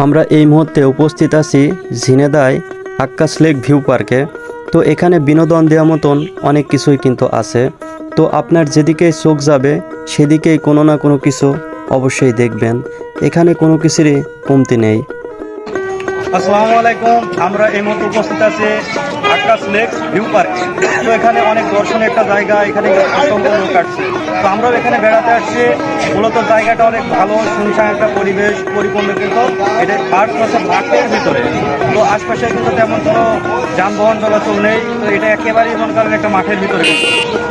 আমরা এই মুহূর্তে উপস্থিত আছি ঝিনেদায় আক্কাস লেক ভিউ পার্কে। তো এখানে বিনোদন দেওয়ার মতন অনেক কিছুই কিন্তু আছে। তো আপনার যেদিকেই চোখ যাবে সেদিকেই কোনো না কোনো কিছু অবশ্যই দেখবেন। এখানে কোনো কিছুরই কমতি নেই। আসসালামু আলাইকুম। আমরা এই মুহূর্তে উপস্থিত আছি আক্কাস লেক ভিউ পার্ক। তো এখানে অনেক দর্শনীয় একটা জায়গা, এখানে অসংখ্য লোক আসছে। তো আমরাও এখানে বেড়াতে আসছি। মূলত জায়গাটা অনেক ভালো, শুনশান একটা পরিবেশ পরিপূর্ণ, কিন্তু এটা পার্ক হচ্ছে মাঠের ভিতরে। তো আশপাশে কিন্তু তেমন কোনো যানবাহন চলাচল নেই। তো এটা একেবারেই মনে করেন একটা মাঠের ভিতরে কিন্তু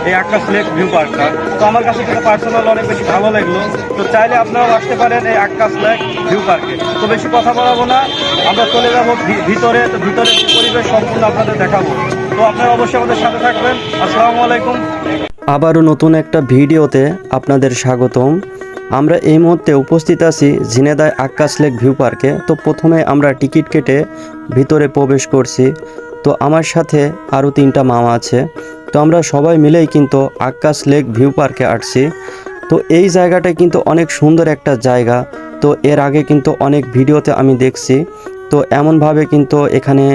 এই আক্কাস লেক ভিউ পার্কটা। তো আমার কাছে কিন্তু পার্সোনাল অনেক বেশি ভালো লাগলো। তো চাইলে আপনারাও আসতে পারেন এই আক্কাস লেক ভিউ পার্কে। তো বেশি কথা বলাবো না, আমরা চলে যাবো ভিতরে। তো ভিতরে পরিবেশ সম্পূর্ণ আপনাদের দেখাবো। তো আপনারা অবশ্যই আমাদের সাথে থাকবেন। আসসালামু আলাইকুম। আবারও নতুন একটা ভিডিওতে আপনাদের স্বাগতম। আমরা এই মুহূর্তে উপস্থিত আছি ঝিনেদায় আক্কাস লেক ভিউ পার্কে। তো প্রথমে আমরা টিকিট কেটে ভিতরে প্রবেশ করছি। তো আমার সাথে আরও 3টা মামা আছে। তো আমরা সবাই মিলেই কিন্তু আক্কাস লেক ভিউ পার্কে আসছি। তো এই জায়গাটা কিন্তু অনেক সুন্দর একটা জায়গা। তো এর আগে কিন্তু অনেক ভিডিওতে আমি দেখছি। তো এমনভাবে কিন্তু এখানে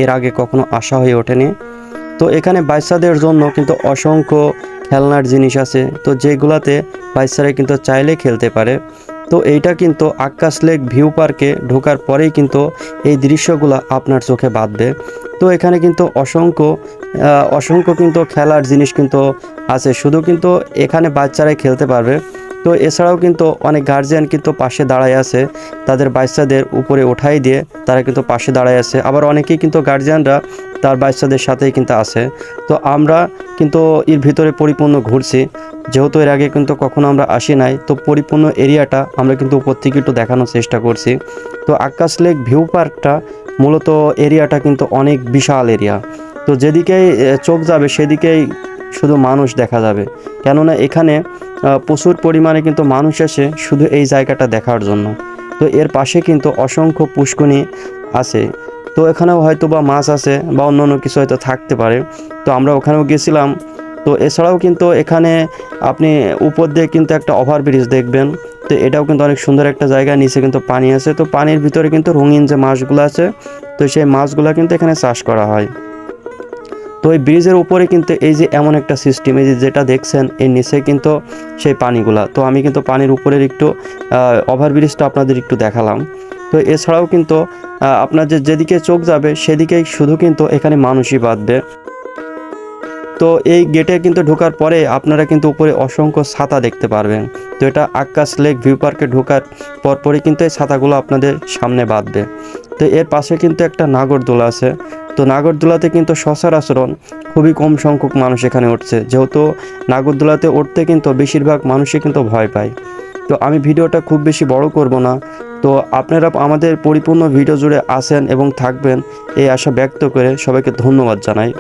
এর আগে কখনো আসা হয়ে ওঠেনি। তো এখানে বাচ্চাদের জন্য কিন্তু অসংখ্য খেলনার জিনিস আছে, তো যেগুলাতে বাচ্চারা কিন্তু চাইলে খেলতে পারে। তো এইটা কিন্তু আক্কাস লেক ভিউ পার্কে ঢোকার পরেই কিন্তু এই দৃশ্যগুলো আপনার চোখে বাঁধবে। তো এখানে কিন্তু অসংখ্য কিন্তু খেলার জিনিস কিন্তু আছে, শুধু কিন্তু এখানে বাচ্চারাই খেলতে পারবে। তো এছাড়াও কিন্তু অনেক গার্জিয়ান কিন্তু পাশে দাঁড়ায় আছে, তাদের বাচ্চাদের উপরে ওঠাই দিয়ে তারা কিন্তু পাশে দাঁড়ায় আছে। আবার অনেকেই কিন্তু গার্জিয়ানরা তার বাচ্চাদের সাথেই কিন্তু আছে। তো আমরা কিন্তু এর ভিতরে পরিপূর্ণ ঘুরছি, যেহেতু এর আগে কিন্তু কখনো আমরা আসি নাই। তো পরিপূর্ণ এরিয়াটা আমরা কিন্তু উপর থেকে একটু দেখানোর চেষ্টা করছি। তো আক্কাস লেক ভিউ পার্কটা মূলত এরিয়াটা কিন্তু অনেক বিশাল এরিয়া। তো যেদিকেই চোখ যাবে সেদিকেই শুধু মানুষ দেখা যাবে, কেননা এখানে প্রচুর পরিমাণে কিন্তু মানুষ আসে শুধু এই জায়গাটা দেখার জন্য। তো এর পাশে কিন্তু অসংখ্য পুষ্করিণী আছে। তো এখানেও হয়তো বা মাছ আছে বা অন্য কিছু হয়তো থাকতে পারে। তো আমরা ওখানেও গেছিলাম। তো এছাড়াও কিন্তু এখানে আপনি উপর দিয়ে কিন্তু একটা ওভারব্রিজ দেখবেন। তো এটাও কিন্তু অনেক সুন্দর একটা জায়গা, নিচে কিন্তু পানি আছে। তো পানির ভিতরে কিন্তু রঙিন যে মাছগুলো আছে, তো সেই মাছগুলো কিন্তু এখানে চাষ করা হয়। তো এই ব্রিজের উপরে কিন্তু এই যে এমন একটা সিস্টেম, এই যেটা দেখছেন এর নিচে কিন্তু সেই পানিগুলা। তো আমি কিন্তু পানির উপরের একটু ওভারব্রিজটা আপনাদের একটু দেখালাম। তো এছাড়াও কিন্তু আপনার যেদিকে চোখ যাবে সেদিকেই শুধু কিন্তু এখানে মানুষই বাঁধবে। তো এই গেটে কিন্তু ঢোকার পরে আপনারা কিন্তু উপরে অসংখ্য ছাতা দেখতে পারবেন। তো এটা আক্কাস লেক ভিউ পার্কে ঢোকার পরপরই কিন্তু এই ছাতাগুলো আপনাদের সামনে বাঁধবে। তো এর পাশে কিন্তু একটা নাগরদোলা আছে। তো নাগরদোলাতে কিন্তু সচরাচর খুবই কম সংখ্যক মানুষ এখানে উঠছে, যেহেতু নাগরদোলাতে উঠতে কিন্তু বেশিরভাগ মানুষই কিন্তু ভয় পায়। তো আমি ভিডিওটা খুব বেশি বড় করব না। তো আপনারা আমাদের পরিপূর্ণ ভিডিও জুড়ে আসেন এবং থাকবেন এই আশা ব্যক্ত করে সবাইকে ধন্যবাদ জানাই।